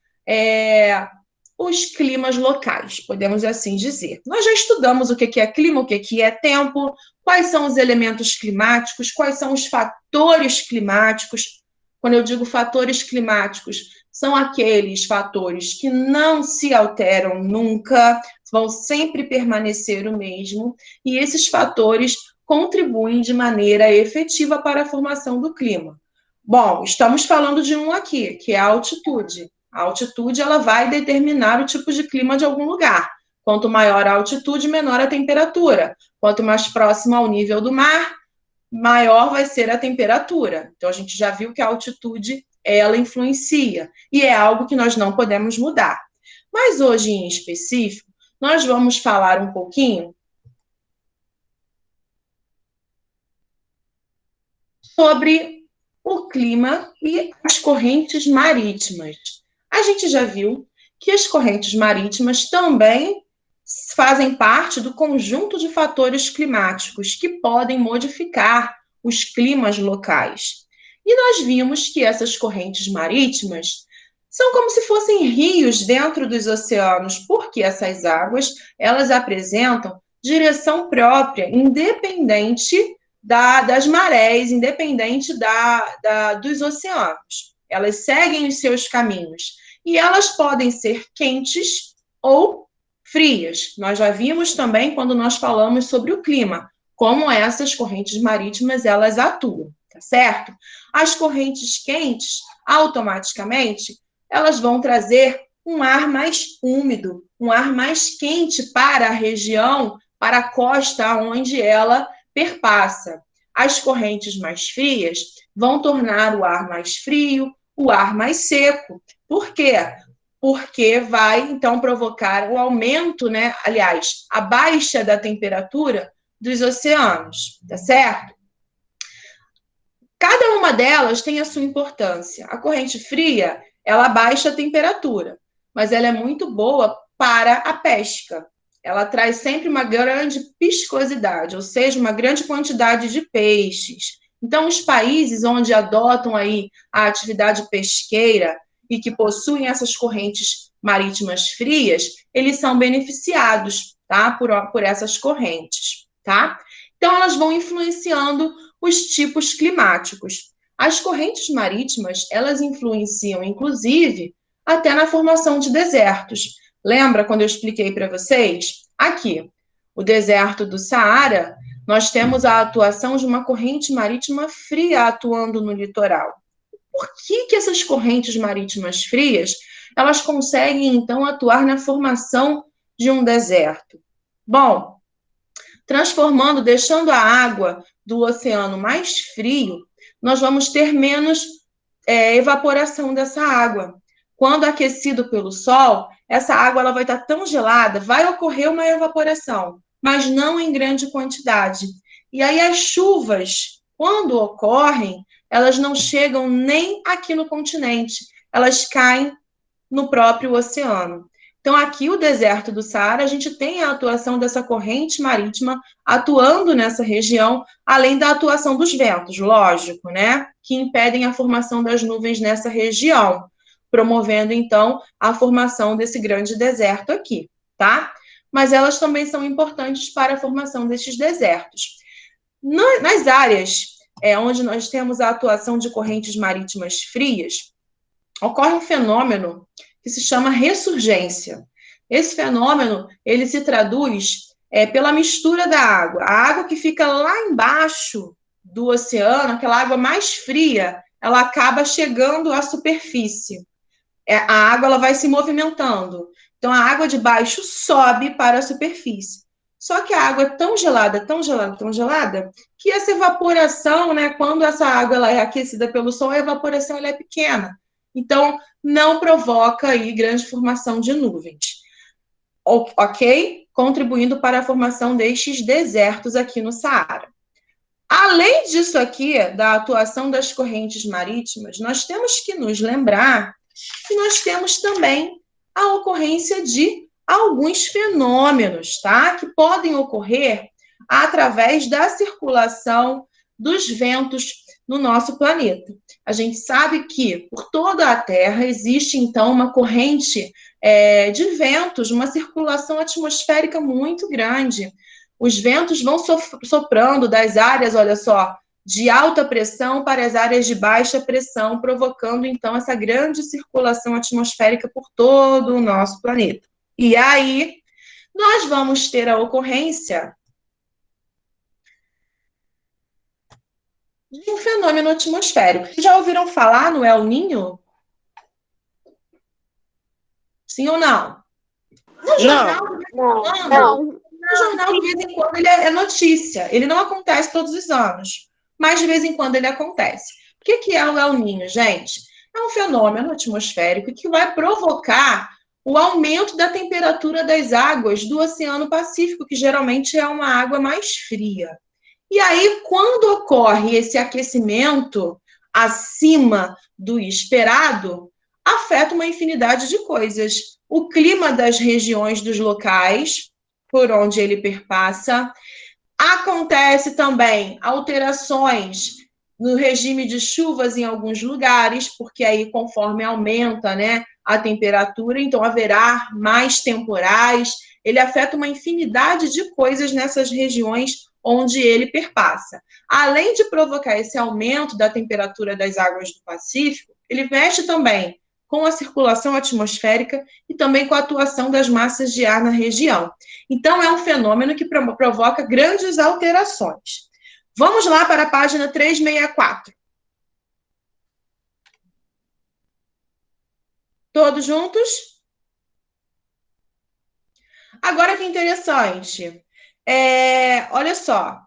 os climas locais, podemos assim dizer. Nós já estudamos o que é clima, o que é tempo, quais são os elementos climáticos, quais são os fatores climáticos. Quando eu digo fatores climáticos, são aqueles fatores que não se alteram nunca, vão sempre permanecer o mesmo, e esses fatores contribuem de maneira efetiva para a formação do clima. Bom, estamos falando de um aqui, que é a altitude. A altitude, ela vai determinar o tipo de clima de algum lugar. Quanto maior a altitude, menor a temperatura. Quanto mais próximo ao nível do mar, maior vai ser a temperatura. Então, a gente já viu que a altitude, ela influencia. E é algo que nós não podemos mudar. Mas hoje, em específico, nós vamos falar um pouquinho sobre o clima e as correntes marítimas. A gente já viu que as correntes marítimas também fazem parte do conjunto de fatores climáticos que podem modificar os climas locais. E nós vimos que essas correntes marítimas são como se fossem rios dentro dos oceanos, porque essas águas, elas apresentam direção própria, independente das marés, independente dos oceanos. Elas seguem os seus caminhos. E elas podem ser quentes ou frias. Nós já vimos também, quando nós falamos sobre o clima, como essas correntes marítimas, elas atuam, tá certo? As correntes quentes, automaticamente, elas vão trazer um ar mais úmido, um ar mais quente para a região, para a costa onde ela perpassa. As correntes mais frias vão tornar o ar mais frio, o ar mais seco. Por quê? Porque vai, então, provocar o aumento, né? Aliás, a baixa da temperatura dos oceanos, tá certo? Cada uma delas tem a sua importância. A corrente fria, ela baixa a temperatura, mas ela é muito boa para a pesca. Ela traz sempre uma grande viscosidade, ou seja, uma grande quantidade de peixes. Então, os países onde adotam aí a atividade pesqueira e que possuem essas correntes marítimas frias, eles são beneficiados, tá, por essas correntes, tá? Então, elas vão influenciando os tipos climáticos. As correntes marítimas, elas influenciam, inclusive, até na formação de desertos. Lembra quando eu expliquei para vocês? Aqui, o deserto do Saara, nós temos a atuação de uma corrente marítima fria atuando no litoral. Por que essas correntes marítimas frias, elas conseguem, então, atuar na formação de um deserto? Bom, deixando a água do oceano mais frio, nós vamos ter menos evaporação dessa água. Quando aquecido pelo sol, essa água ela vai estar tão gelada, vai ocorrer uma evaporação, mas não em grande quantidade. E aí as chuvas, quando ocorrem, elas não chegam nem aqui no continente, elas caem no próprio oceano. Então, aqui o deserto do Saara, a gente tem a atuação dessa corrente marítima atuando nessa região, além da atuação dos ventos, lógico, né? Que impedem a formação das nuvens nessa região, promovendo, então, a formação desse grande deserto aqui, tá? Mas elas também são importantes para a formação desses desertos. Nas áreas onde nós temos a atuação de correntes marítimas frias, ocorre um fenômeno que se chama ressurgência. Esse fenômeno, ele se traduz pela mistura da água. A água que fica lá embaixo do oceano, aquela água mais fria, ela acaba chegando à superfície. A água ela vai se movimentando. Então, a água de baixo sobe para a superfície. Só que a água é tão gelada, tão gelada, tão gelada, que essa evaporação, né, quando essa água ela é aquecida pelo sol, a evaporação ela é pequena. Então, não provoca aí grande formação de nuvens. Ok? Contribuindo para a formação destes desertos aqui no Saara. Além disso aqui, da atuação das correntes marítimas, nós temos que nos lembrar que nós temos também a ocorrência de alguns fenômenos, tá? Que podem ocorrer através da circulação dos ventos no nosso planeta. A gente sabe que por toda a Terra existe, então, uma corrente de ventos, uma circulação atmosférica muito grande. Os ventos vão soprando das áreas, olha só, de alta pressão para as áreas de baixa pressão, provocando, então, essa grande circulação atmosférica por todo o nosso planeta. E aí, nós vamos ter a ocorrência de um fenômeno atmosférico. Já ouviram falar no El Niño? Sim ou não? No jornal, no jornal, de vez em quando, ele é notícia. Ele não acontece todos os anos, mas de vez em quando ele acontece. O que é o El Niño, gente? É um fenômeno atmosférico que vai provocar o aumento da temperatura das águas do Oceano Pacífico, que geralmente é uma água mais fria. E aí, quando ocorre esse aquecimento acima do esperado, afeta uma infinidade de coisas. O clima das regiões dos locais por onde ele perpassa. Acontece também alterações no regime de chuvas em alguns lugares, porque aí conforme aumenta, né, a temperatura, então haverá mais temporais. Ele afeta uma infinidade de coisas nessas regiões onde ele perpassa. Além de provocar esse aumento da temperatura das águas do Pacífico, ele mexe também com a circulação atmosférica e também com a atuação das massas de ar na região. Então, é um fenômeno que provoca grandes alterações. Vamos lá para a página 364. Todos juntos? Agora que interessante. Olha só.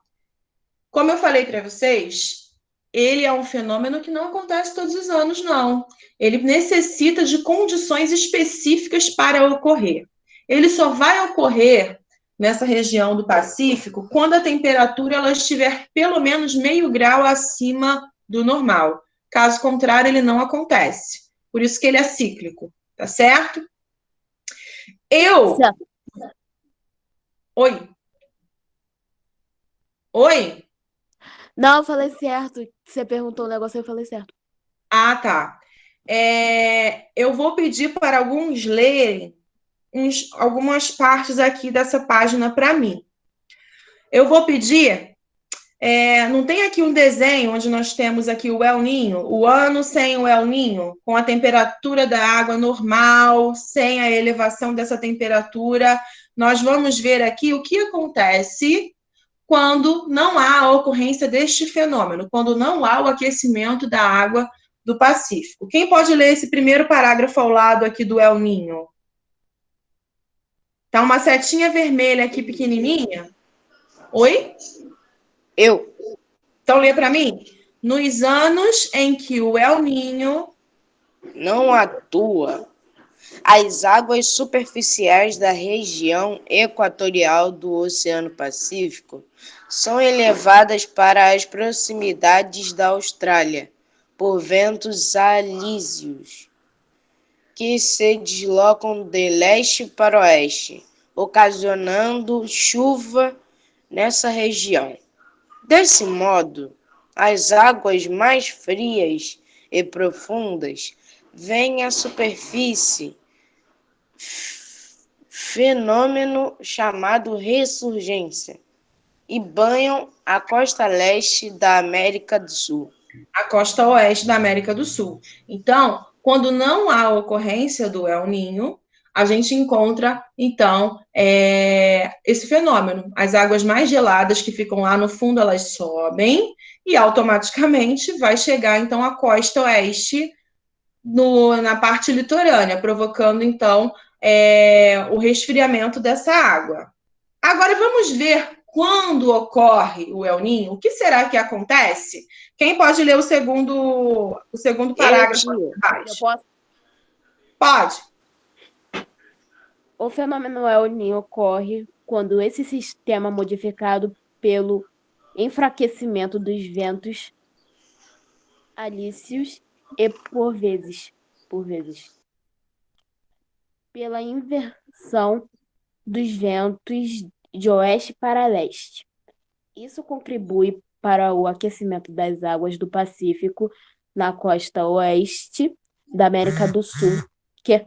Como eu falei para vocês, ele é um fenômeno que não acontece todos os anos, não. Ele necessita de condições específicas para ocorrer. Ele só vai ocorrer nessa região do Pacífico quando a temperatura ela estiver pelo menos meio grau acima do normal. Caso contrário, ele não acontece. Por isso que ele é cíclico, tá certo? Certo. Oi? Oi? Não, eu falei certo. Você perguntou um negócio, eu falei certo. Ah, tá. Eu vou pedir para alguns lerem algumas partes aqui dessa página para mim. Eu vou pedir, não tem aqui um desenho onde nós temos aqui o El Niño, o ano sem o El Niño, com a temperatura da água normal, sem a elevação dessa temperatura. Nós vamos ver aqui o que acontece quando não há a ocorrência deste fenômeno, quando não há o aquecimento da água do Pacífico. Quem pode ler esse primeiro parágrafo ao lado aqui do El Niño? Tá uma setinha vermelha aqui pequenininha. Oi? Eu. Então lê para mim. Nos anos em que o El Niño Não atua. As águas superficiais da região equatorial do Oceano Pacífico são elevadas para as proximidades da Austrália por ventos alísios, que se deslocam de leste para oeste, ocasionando chuva nessa região. Desse modo, as águas mais frias e profundas vêm à superfície, fenômeno chamado ressurgência, e banham a costa leste da América do Sul. a costa oeste da América do Sul. Então, quando não há ocorrência do El Niño, a gente encontra, então, esse fenômeno. As águas mais geladas que ficam lá no fundo, elas sobem e automaticamente vai chegar, então, à costa oeste, na parte litorânea, provocando, então, o resfriamento dessa água. Agora, vamos ver quando ocorre o El Niño. O que será que acontece? Quem pode ler o segundo parágrafo? Eu Abaixo? posso. Pode. O fenômeno El Niño ocorre quando esse sistema modificado pelo enfraquecimento dos ventos alísios e, por vezes, pela inversão dos ventos de oeste para leste. Isso contribui para o aquecimento das águas do Pacífico na costa oeste da América do Sul, que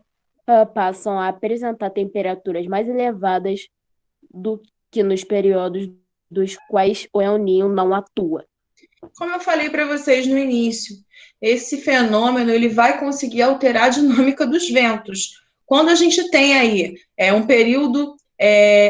passam a apresentar temperaturas mais elevadas do que nos períodos dos quais o El Niño não atua. Como eu falei para vocês no início, esse fenômeno ele vai conseguir alterar a dinâmica dos ventos. Quando a gente tem aí um período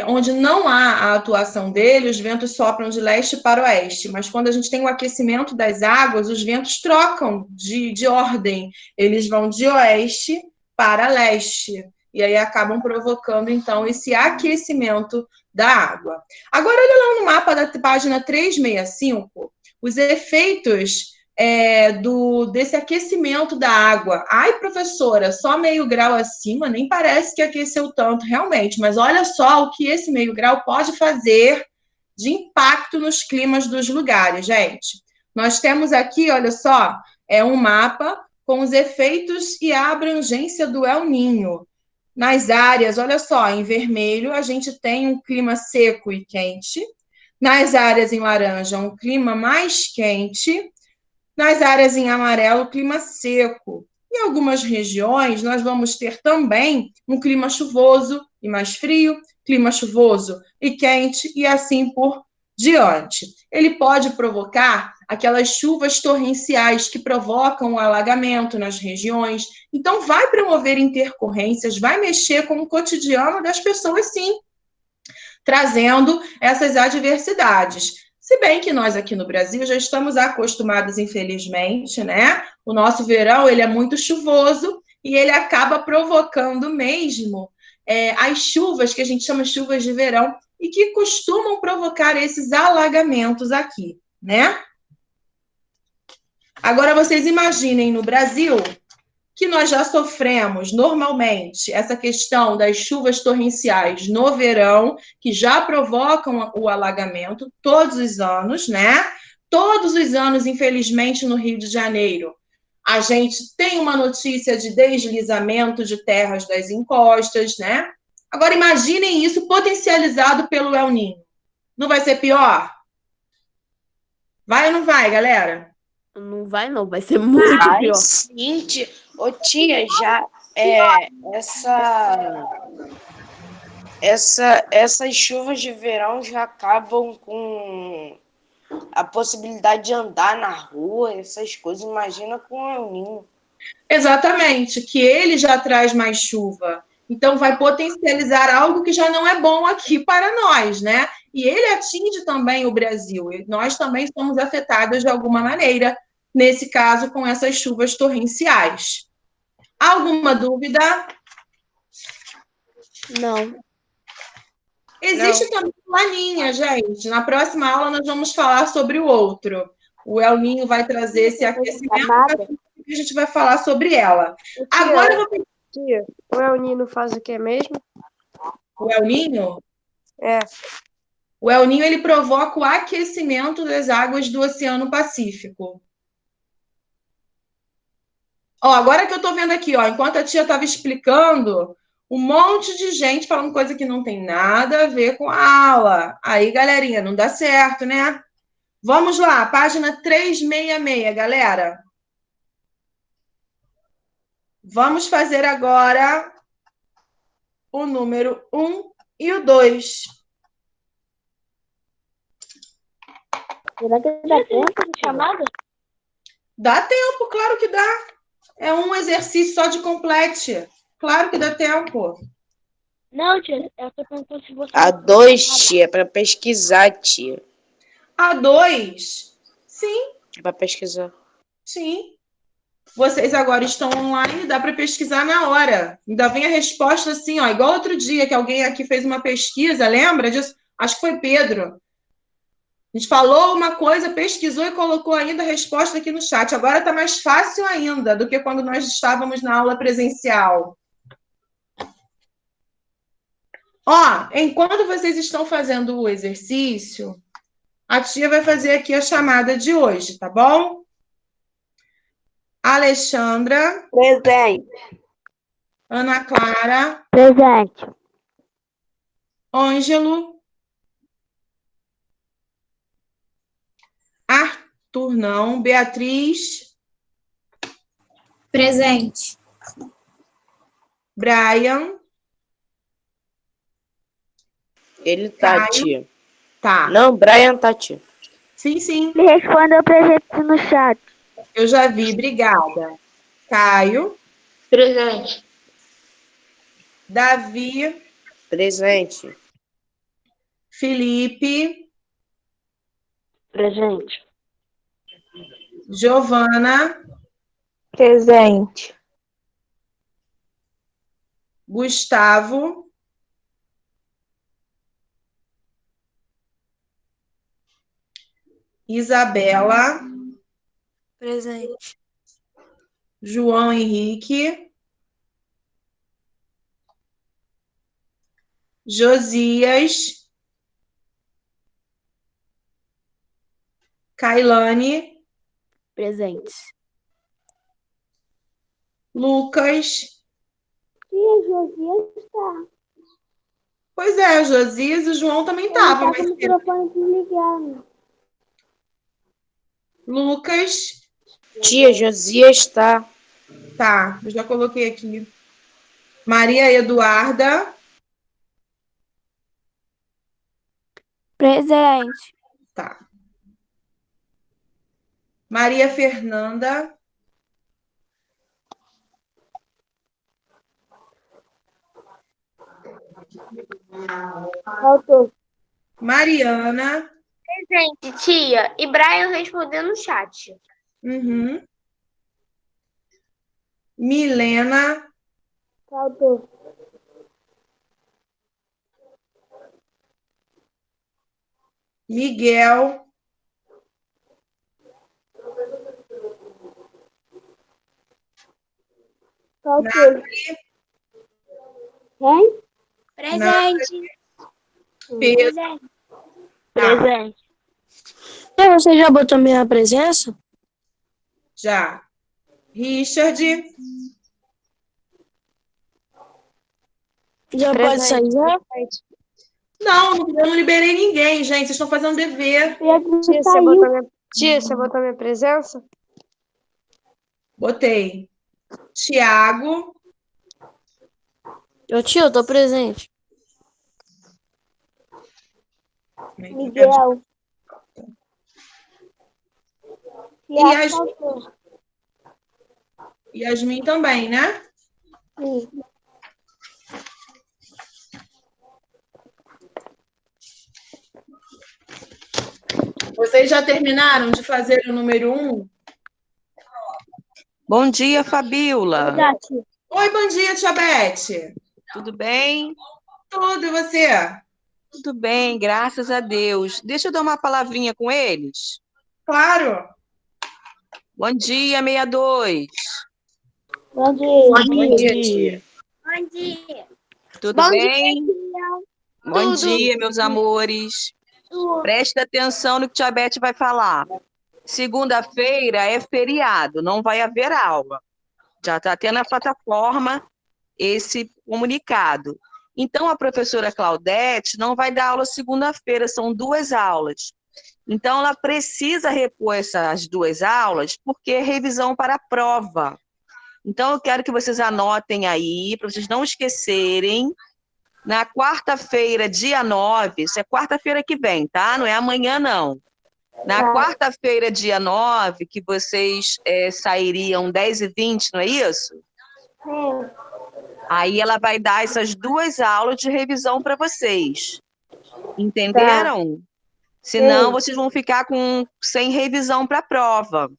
onde não há a atuação dele, os ventos sopram de leste para oeste, mas quando a gente tem o aquecimento das águas, os ventos trocam de ordem, eles vão de oeste para leste, e aí acabam provocando, então, esse aquecimento da água. Agora, olha lá no mapa da página 365, os efeitos desse aquecimento da água. Ai, professora, só meio grau acima, nem parece que aqueceu tanto, realmente, mas olha só o que esse meio grau pode fazer de impacto nos climas dos lugares, gente. Nós temos aqui, olha só, um mapa com os efeitos e a abrangência do El Niño. Nas áreas, olha só, em vermelho a gente tem um clima seco e quente. Nas áreas em laranja, um clima mais quente. Nas áreas em amarelo, clima seco. Em algumas regiões, nós vamos ter também um clima chuvoso e mais frio, clima chuvoso e quente, e assim por diante. Ele pode provocar aquelas chuvas torrenciais que provocam o alagamento nas regiões. Então, vai promover intercorrências, vai mexer com o cotidiano das pessoas, sim, trazendo essas adversidades. Se bem que nós aqui no Brasil já estamos acostumados, infelizmente, né? O nosso verão, ele é muito chuvoso e ele acaba provocando mesmo as chuvas, que a gente chama de chuvas de verão, e que costumam provocar esses alagamentos aqui, né? Agora, vocês imaginem no Brasil que nós já sofremos normalmente essa questão das chuvas torrenciais no verão, que já provocam o alagamento todos os anos, né? Todos os anos, infelizmente, no Rio de Janeiro, a gente tem uma notícia de deslizamento de terras das encostas, né? Agora, imaginem isso potencializado pelo El Niño. Não vai ser pior? Vai ou não vai, galera? Não vai, não. Vai ser muito Ai, pior. sim, tia. Ô, tia, já essas chuvas de verão já acabam com a possibilidade de andar na rua, essas coisas. Imagina com o El Niño. Exatamente, que ele já traz mais chuva. Então, vai potencializar algo que já não é bom aqui para nós, né? e ele atinge também o Brasil. E nós também somos afetadas de alguma maneira, nesse caso, com essas chuvas torrenciais. Alguma dúvida? Não. Existe também o Laninha, gente. Na próxima aula nós vamos falar sobre o outro. O El Ninho vai trazer esse aquecimento e a gente vai falar sobre ela. Agora eu vou... Tia, o El Nino faz o que mesmo? O El Ninho? É. O El Ninho, ele provoca o aquecimento das águas do Oceano Pacífico. Ó, agora que eu tô vendo aqui, ó, enquanto a tia estava explicando, um monte de gente falando coisa que não tem nada a ver com a aula. Aí, galerinha, não dá certo, né? Vamos lá, página 366, galera. Vamos fazer agora o número 1 e o 2. Será que dá tempo de chamada? Dá tempo, claro que dá. É um exercício só de complete. Claro que dá tempo. Não, tia, eu tô perguntando se você... A 2, tia, é pra pesquisar, tia. A 2? Sim, É pra pesquisar. sim. Vocês agora estão online, dá para pesquisar na hora. Ainda vem a resposta assim, ó, igual outro dia que alguém aqui fez uma pesquisa, lembra disso? Acho que foi Pedro. A gente falou uma coisa, pesquisou e colocou ainda a resposta aqui no chat. Agora está mais fácil ainda do que quando nós estávamos na aula presencial. Ó, enquanto vocês estão fazendo o exercício, a tia vai fazer aqui a chamada de hoje, tá bom? Alexandra. Presente. Ana Clara. Presente. Ângelo. Arthur, não. Beatriz. Presente. Brian. Ele tá, Caio. tia. Tá. Não, Brian tá, tia. Sim, sim. Me respondeu presente no chat. Eu já vi, obrigada. Caio. Presente. Davi. Presente. Felipe. Presente. Giovana. Presente. Gustavo. Isabela. Presente. João Henrique. Josias. Kailane. Presente. Lucas. Tia, Josias está. Pois é, Josias e o João também estavam. Ele tá com o microfone desligado. Lucas. Tia, Josias tá. Tá, eu já coloquei aqui. Maria Eduarda. Presente. Tá. Maria Fernanda. Faltou. Mariana. Presente, tia. E Brian respondeu no chat. Uhum. Milena. Faltou. Miguel. Faltou. Quem? Presente. Pedro. Presente. Você já botou minha presença? Já. Richard. Já pode sair já? Não, eu não liberei ninguém, gente. Vocês estão fazendo dever. Tia, você botou minha presença? Botei. Tiago. Eu tô presente. Miguel. E Faltou. Yasmin também, né? Sim. Vocês já terminaram de fazer o número 1? Bom dia, Fabiola. Oi, bom dia, tia Beth. Tudo bem? Tudo, e você? Tudo bem, graças a Deus. Deixa eu dar uma palavrinha com eles. Claro. Bom dia, 62. Bom dia. Bom dia, tia. Bom dia. Tudo Bom bem? Bom Tudo. dia, meus amores. Presta atenção no que a tia Beth vai falar. Segunda-feira é feriado, não vai haver aula. Já está tendo na plataforma esse comunicado. Então, a professora Claudete não vai dar aula segunda-feira, são 2 aulas. Então, ela precisa repor essas 2 aulas, porque é revisão para a prova. Então, eu quero que vocês anotem aí, para vocês não esquecerem. Na quarta-feira, dia 9, isso é quarta-feira que vem, tá? Não é amanhã, não. Na quarta-feira, dia 9, que vocês sairiam 10h20, não é isso? Sim. Aí ela vai dar essas 2 aulas de revisão para vocês. Entenderam? Senão, vocês vão ficar sem revisão para a prova.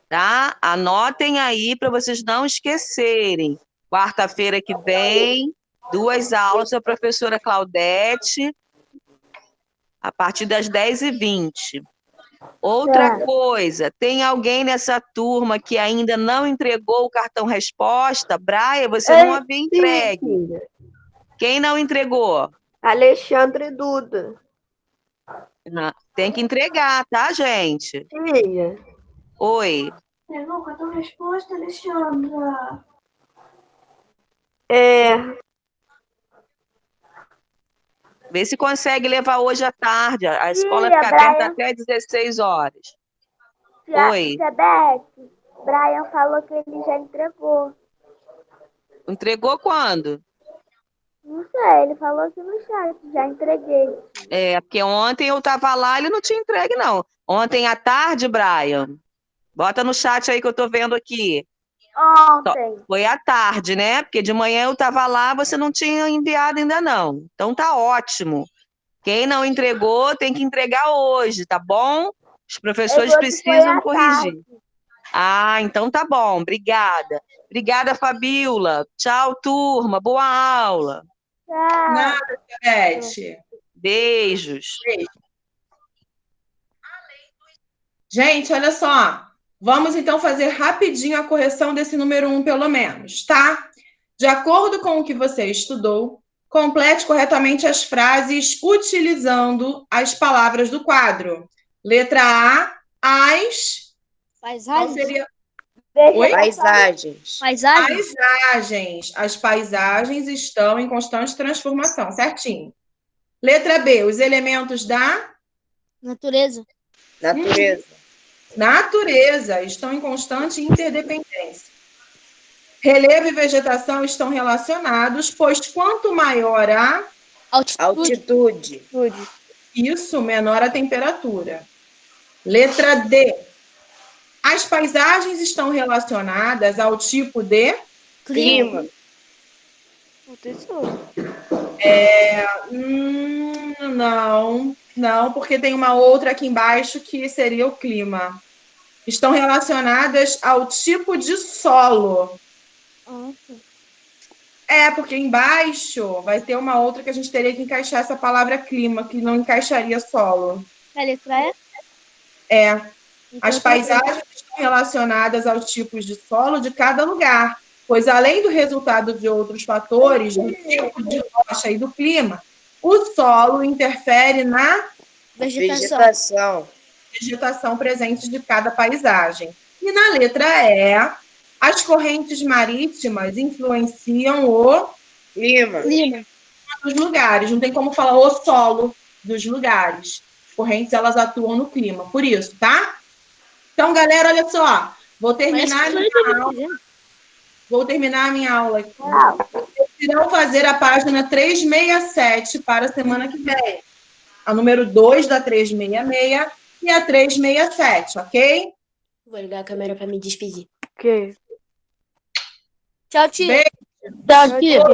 Tá? Anotem aí para vocês não esquecerem. Quarta-feira que vem, 2 aulas da professora Claudete, a partir das 10h20. Outra coisa, tem alguém nessa turma que ainda não entregou o cartão resposta? Braia, você não havia entregue. Quem não entregou? Alexandre Duda. Tem que entregar, tá, gente? Tia. Oi. Entregou o cartão resposta, Alexandra? Vê se consegue levar hoje à tarde. A escola Tia, fica aberta Brian. até 16 horas. Oi. Tia Beth, Brian falou que ele já entregou. Entregou quando? Não sei, ele falou aqui no chat, já entreguei. Porque ontem eu estava lá, ele não tinha entregue, não. Ontem à tarde, Brian. Bota no chat aí que eu tô vendo aqui. Ontem. Foi à tarde, né? Porque de manhã eu estava lá, você não tinha enviado ainda não. Então tá ótimo. Quem não entregou tem que entregar hoje, tá bom? Os professores precisam corrigir. Então tá bom. Obrigada. Obrigada, Fabiola. Tchau, turma. Boa aula. Tchau. Nada, Beth. Beijos. Gente, olha só. Vamos então fazer rapidinho a correção desse número 1, pelo menos, tá? De acordo com o que você estudou, complete corretamente as frases utilizando as palavras do quadro. Letra A, as. Qual seria? Oi? Paisagens. Paisagens. As paisagens estão em constante transformação, certinho. Letra B, os elementos da Natureza. natureza estão em constante interdependência. Relevo e vegetação estão relacionados, pois quanto maior a Altitude. isso, menor a temperatura. Letra D. As paisagens estão relacionadas ao tipo de Clima. Não, porque tem uma outra aqui embaixo que seria o clima. Estão relacionadas ao tipo de solo. Porque embaixo vai ter uma outra que a gente teria que encaixar essa palavra clima, que não encaixaria solo. A letra E? As paisagens estão relacionadas aos tipos de solo de cada lugar, pois além do resultado de outros fatores, do tipo de rocha e do clima, o solo interfere na Vegetação. vegetação presente de cada paisagem. E na letra E, as correntes marítimas influenciam o Clima. dos lugares. Não tem como falar o solo dos lugares. As correntes, elas atuam no clima. Por isso, tá? Então, galera, olha só. Vou terminar a minha aula aqui. Vocês irão fazer a página 367 para a semana que vem. A número 2 da 366 e a 367, ok? Vou ligar a câmera para me despedir. Ok. Tchau, tia. Beijo. Tchau, tia.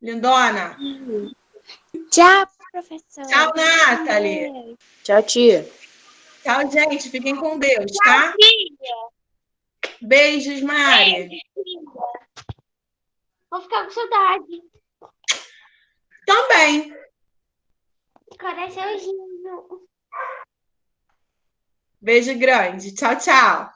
Lindona. Tchau, professor. Tchau, Nathalie. Tchau, tia. Tchau, gente. Fiquem com Deus, tá? Beijos, Mari. Vou ficar com saudade. Também. Coraçãozinho. Beijo grande. Tchau, tchau.